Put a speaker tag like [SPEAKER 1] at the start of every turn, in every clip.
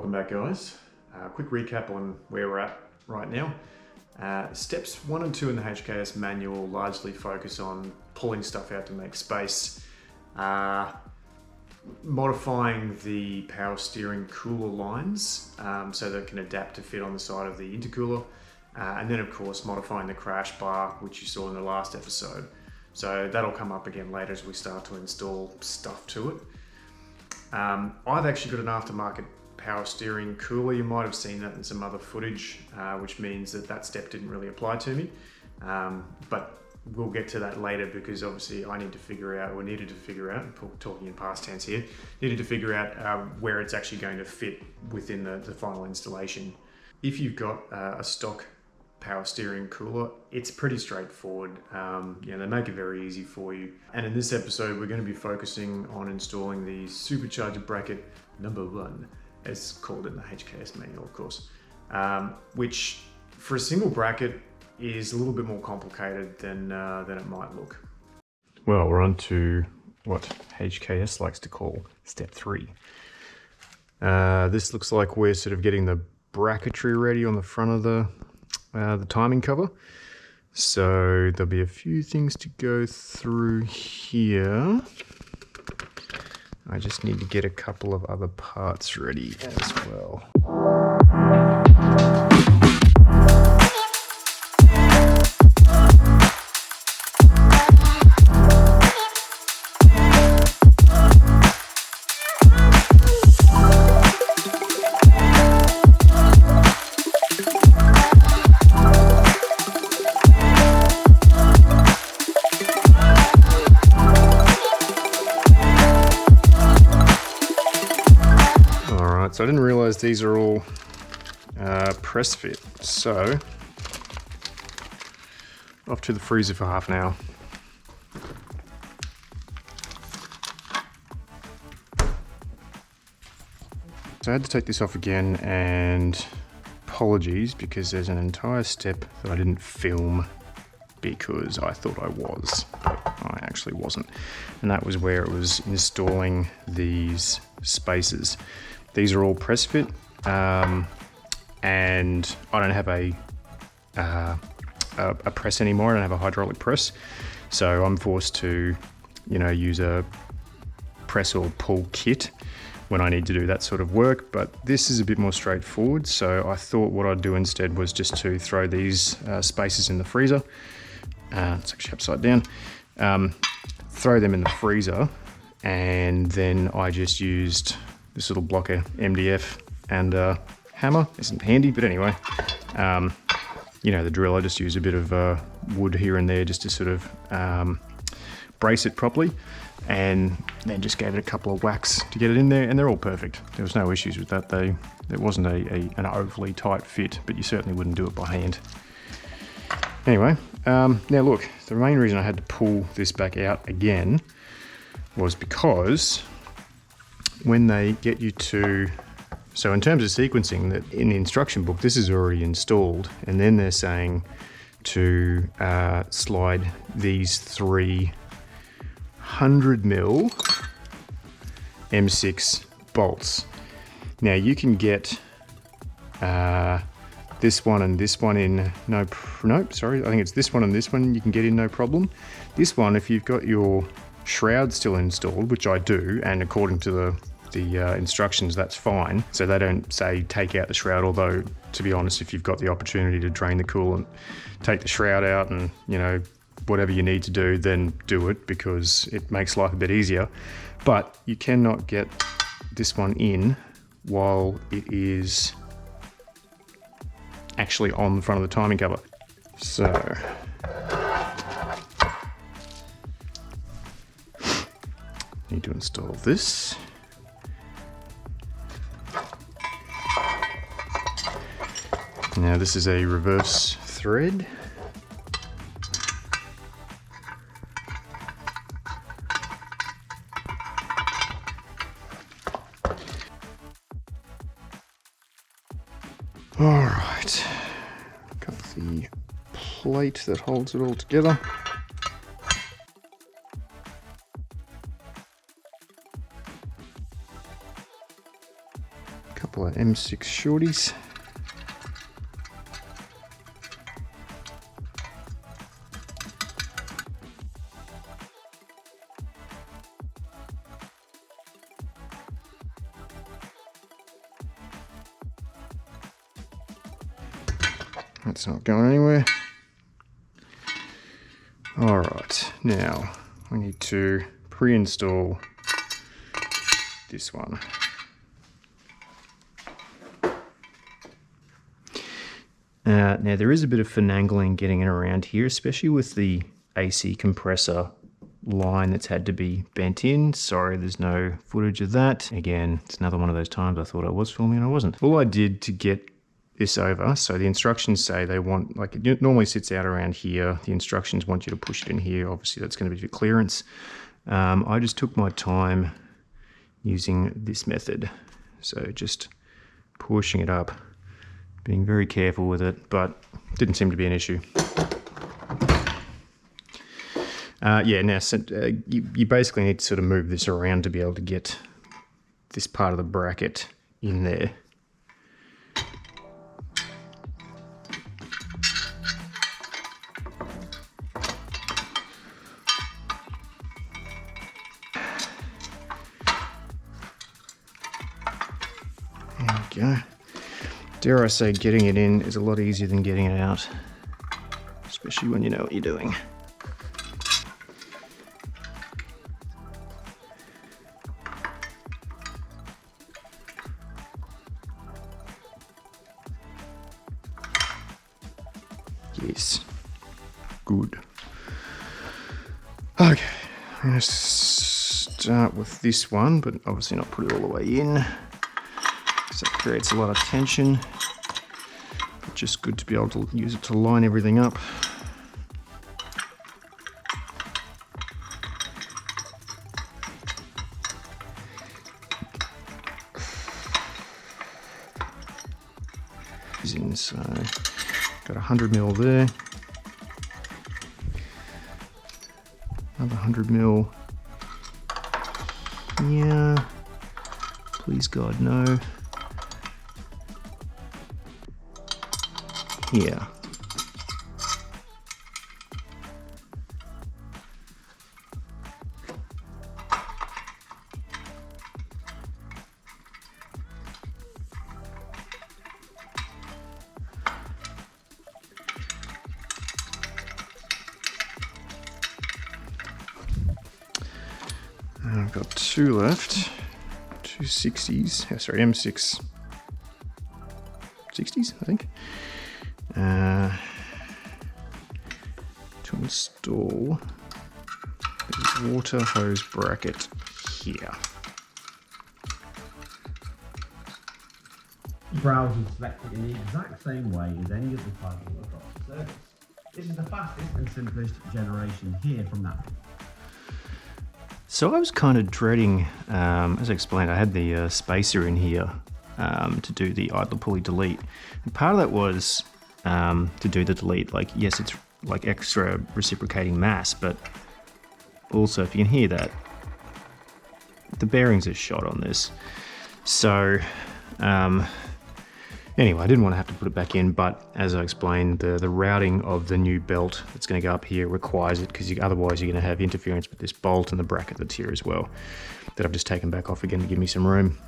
[SPEAKER 1] welcome back guys. Quick recap on where we're at right now. Steps 1 and 2 in the HKS manual largely focus on pulling stuff out to make space, modifying the power steering cooler lines so that it can adapt to fit on the side of the intercooler, and then of course modifying the crash bar, which you saw in the last episode. So that'll come up again later as we start to install stuff to it. I've actually got an aftermarket power steering cooler. You might have seen that in some other footage, which means that step didn't really apply to me. But we'll get to that later because obviously I need to figure out, or needed to figure out, talking in past tense here, needed to figure out where it's actually going to fit within the final installation. If you've got a stock power steering cooler, it's pretty straightforward. They make it very easy for you. And in this episode, we're going to be focusing on installing the Supercharger bracket number 1, as called in the HKS manual, of course, which for a single bracket is a little bit more complicated than it might look. Well, we're on to what HKS likes to call step 3. This looks like we're sort of getting the bracketry ready on the front of the timing cover. So there'll be a few things to go through here. I just need to get a couple of other parts ready as well. So I didn't realize these are all press fit. So off to the freezer for half an hour. So I had to take this off again, and apologies because there's an entire step that I didn't film because I thought I was, but I actually wasn't. And that was where it was installing these spacers. These are all press fit, and I don't have a press anymore. I don't have a hydraulic press, so I'm forced to, use a press or pull kit when I need to do that sort of work. But this is a bit more straightforward, so I thought what I'd do instead was just to throw these spacers in the freezer. It's actually upside down. Throw them in the freezer, and then I just used this little block of MDF and a hammer. Isn't handy, but anyway, the drill. I just used a bit of wood here and there just to sort of brace it properly, and then just gave it a couple of whacks to get it in there, and they're all perfect. There was no issues with that. It wasn't an overly tight fit, but you certainly wouldn't do it by hand. Anyway, now look, the main reason I had to pull this back out again was because when they get you to, so in terms of sequencing, that in the instruction book, this is already installed, and then they're saying to slide these 3 100mm M6 bolts. Now you can get this one and this one in I think it's this one and this one you can get in no problem. This one, if you've got your shroud still installed, which I do, and according to the instructions, that's fine. So they don't say take out the shroud, although to be honest, if you've got the opportunity to drain the coolant, take the shroud out, and whatever you need to do, then do it, because it makes life a bit easier. But you cannot get this one in while it is actually on the front of the timing cover. So need to install this. Now this is a reverse thread. All right, got the plate that holds it all together.
[SPEAKER 2] couple of M6 shorties. That's not going anywhere. All right, now we need to pre-install this one. Now there is a bit of finagling getting it around here, especially with the AC compressor line that's had to be bent in. Sorry, there's no footage of that. Again, it's another one of those times I thought I was filming and I wasn't. All I did to get this over, so the instructions say they want, like it normally sits out around here. The instructions want you to push it in here. Obviously that's going to be for clearance. I just took my time using this method. So just pushing it up, being very careful with it, but didn't seem to be an issue. Yeah, now you basically need to sort of move this around to be able to get this part of the bracket in there. There we go. Dare I say, getting it in is a lot easier than getting it out, especially when you know what you're doing. Yes, good. Okay, I'm going to start with this one, but obviously not put it all the way in, because that creates a lot of tension. But just good to be able to use it to line everything up. So got 100mm there, another 100mm. Yeah, please God no. Here. I've got two left, two 60s, oh, sorry, M6 60s, I think, to install the water hose bracket here.
[SPEAKER 3] Browse and select it in the exact same way as any of the titles across the service. This is the fastest and simplest generation here from that.
[SPEAKER 2] So I was kind of dreading, as I explained, I had the spacer in here to do the idler pulley delete. And part of that was to do the delete, like, yes, it's like extra reciprocating mass, but also, if you can hear that, the bearings are shot on this. So anyway, I didn't want to have to put it back in, but as I explained, the routing of the new belt that's going to go up here requires it, because otherwise you're going to have interference with this bolt and the bracket that's here as well, that I've just taken back off again to give me some room.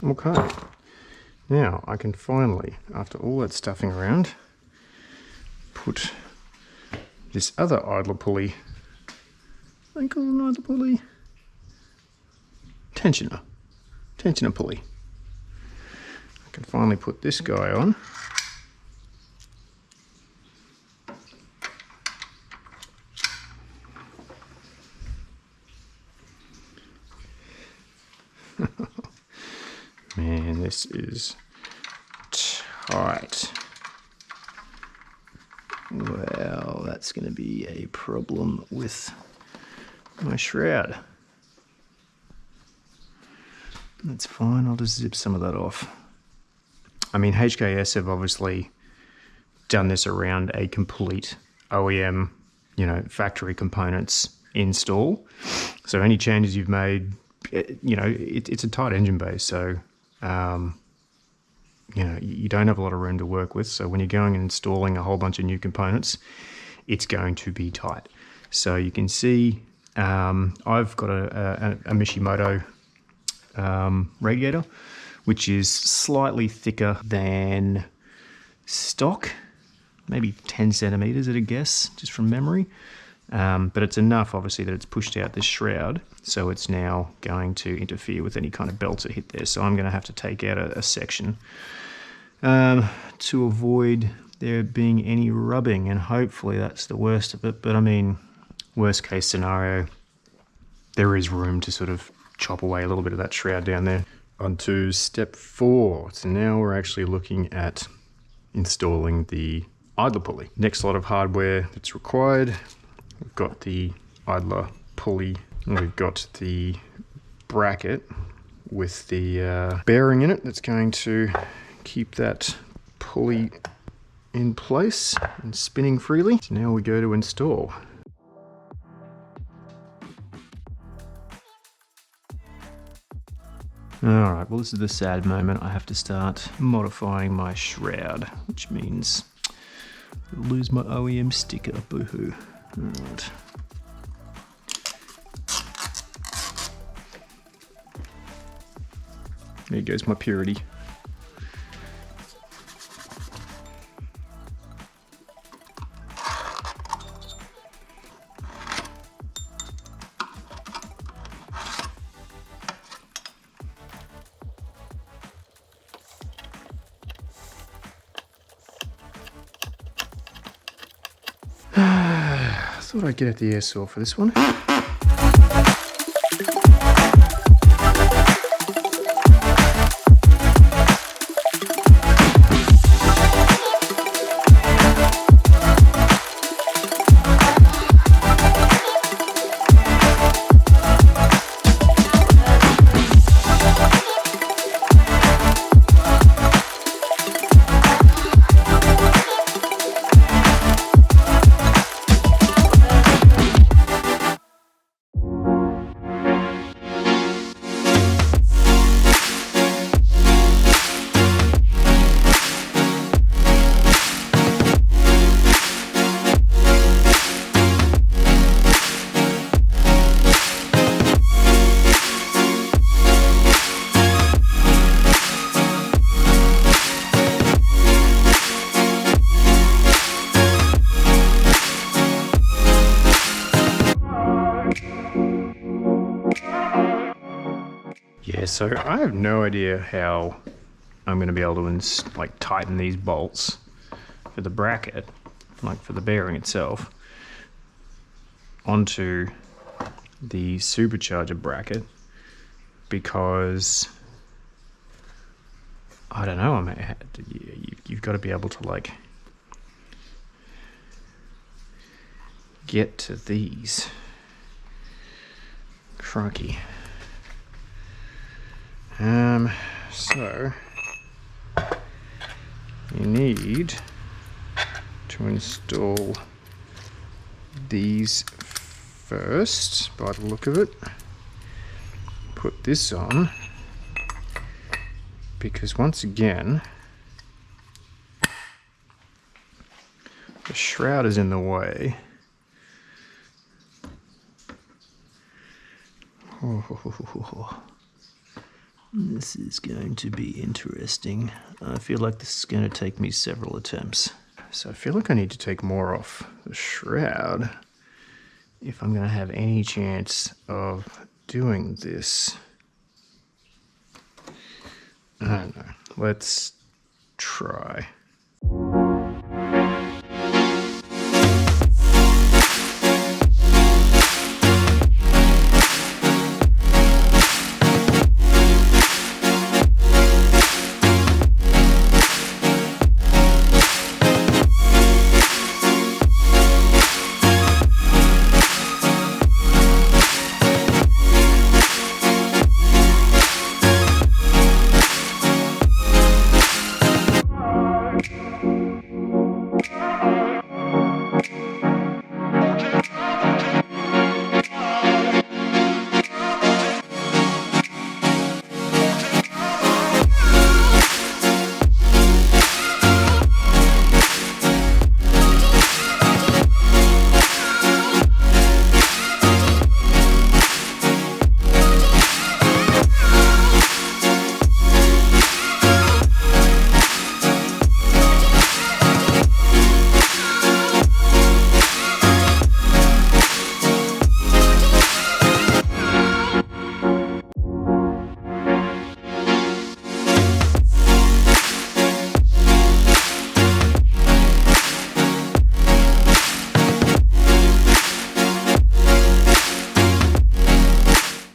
[SPEAKER 2] Okay. Now I can finally, after all that stuffing around, put this other idler pulley. I call it an idler pulley. Tensioner pulley. I can finally put this guy on. Man, this is tight. Well, that's going to be a problem with my shroud. That's fine, I'll just zip some of that off. I mean, HKS have obviously done this around a complete OEM, factory components install. So any changes you've made, it's a tight engine base, so you don't have a lot of room to work with. So when you're going and installing a whole bunch of new components, it's going to be tight. So you can see I've got a Mishimoto radiator, which is slightly thicker than stock, maybe 10 centimeters at a guess, just from memory. But it's enough, obviously, that it's pushed out this shroud, so it's now going to interfere with any kind of belts that hit there. So I'm going to have to take out a section to avoid there being any rubbing, and hopefully that's the worst of it. But I mean, worst case scenario, there is room to sort of chop away a little bit of that shroud down there. On to step 4. So now we're actually looking at installing the idler pulley. Next lot of hardware that's required. We've got the idler pulley, and we've got the bracket with the bearing in it that's going to keep that pulley in place and spinning freely. So now we go to install. Alright, well this is the sad moment. I have to start modifying my shroud, which means I'll lose my OEM sticker, boohoo. Alright. There goes my purity. Thought I'd get at the air saw for this one. Yeah, so I have no idea how I'm going to be able to tighten these bolts for the bracket, like for the bearing itself, onto the Supercharger bracket, because I don't know, you've got to be able to get to these. Crikey. So you need to install these first, by the look of it. Put this on, because once again the shroud is in the way. This is going to be interesting. I feel like this is going to take me several attempts. So I feel like I need to take more off the shroud if I'm going to have any chance of doing this. I don't know. Let's try.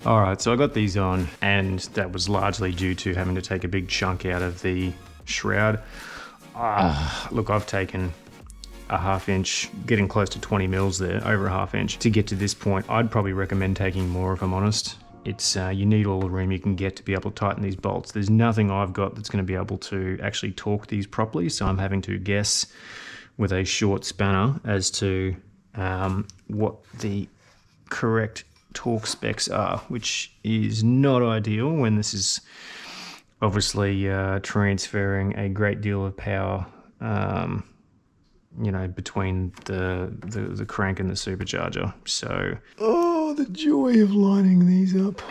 [SPEAKER 2] Alright, so I got these on, and that was largely due to having to take a big chunk out of the shroud. Look, I've taken a ½ inch, getting close to 20 mils there, over a ½ inch, to get to this point. I'd probably recommend taking more if I'm honest. It's you need all the room you can get to be able to tighten these bolts. There's nothing I've got that's going to be able to actually torque these properly, so I'm having to guess with a short spanner as to what the correct torque specs are, which is not ideal when this is obviously transferring a great deal of power, you know, between the crank and the supercharger. So, oh, the joy of lining these up.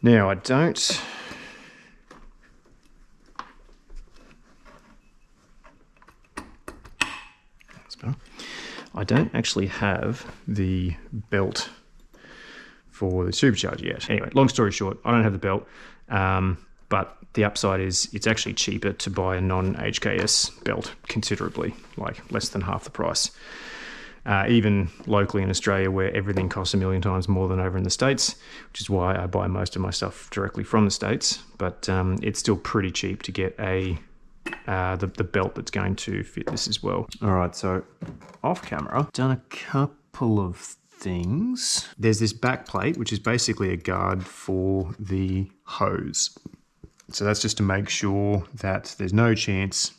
[SPEAKER 2] Now, I don't actually have the belt for the supercharger yet. Anyway, long story short, I don't have the belt, but the upside is it's actually cheaper to buy a non-HKS belt considerably, like less than half the price. Even locally in Australia, where everything costs 1 million times more than over in the States, which is why I buy most of my stuff directly from the States. But it's still pretty cheap to get the belt that's going to fit this as well. All right, so off camera, done a couple of things. There's this back plate, which is basically a guard for the hose. So that's just to make sure that there's no chance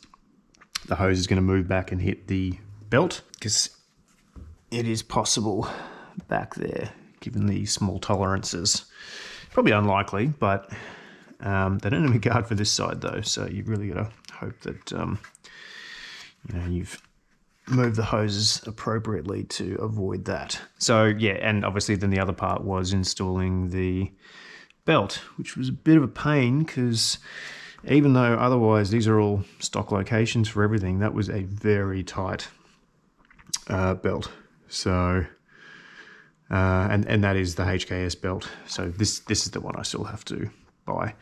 [SPEAKER 2] the hose is going to move back and hit the belt, because it is possible back there, given the small tolerances. Probably unlikely, but they don't have a guard for this side though, so you've really got to hope that you know, you've moved the hoses appropriately to avoid that. So yeah, and obviously then the other part was installing the belt, which was a bit of a pain, because even though otherwise these are all stock locations for everything, that was a very tight belt. So, and that is the HKS belt. So this is the one I still have to buy.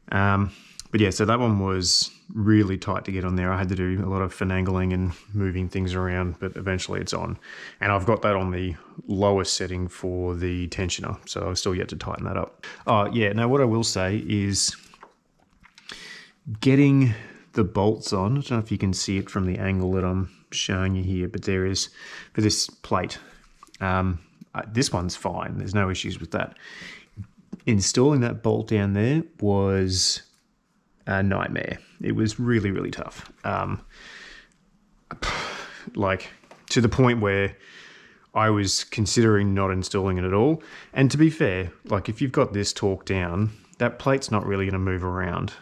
[SPEAKER 2] But yeah, so that one was really tight to get on there. I had to do a lot of finagling and moving things around, but eventually it's on. And I've got that on the lowest setting for the tensioner, so I've still yet to tighten that up. Oh yeah, now what I will say is getting the bolts on. I don't know if you can see it from the angle that I'm showing you here, but there is, for this plate, this one's fine, there's no issues with that. Installing that bolt down there was a nightmare. It was really, really tough. Like, to the point where I was considering not installing it at all. And to be fair, like, if you've got this torque down, that plate's not really going to move around.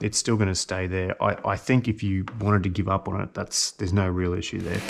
[SPEAKER 2] It's still going to stay there. I think if you wanted to give up on it, there's no real issue there.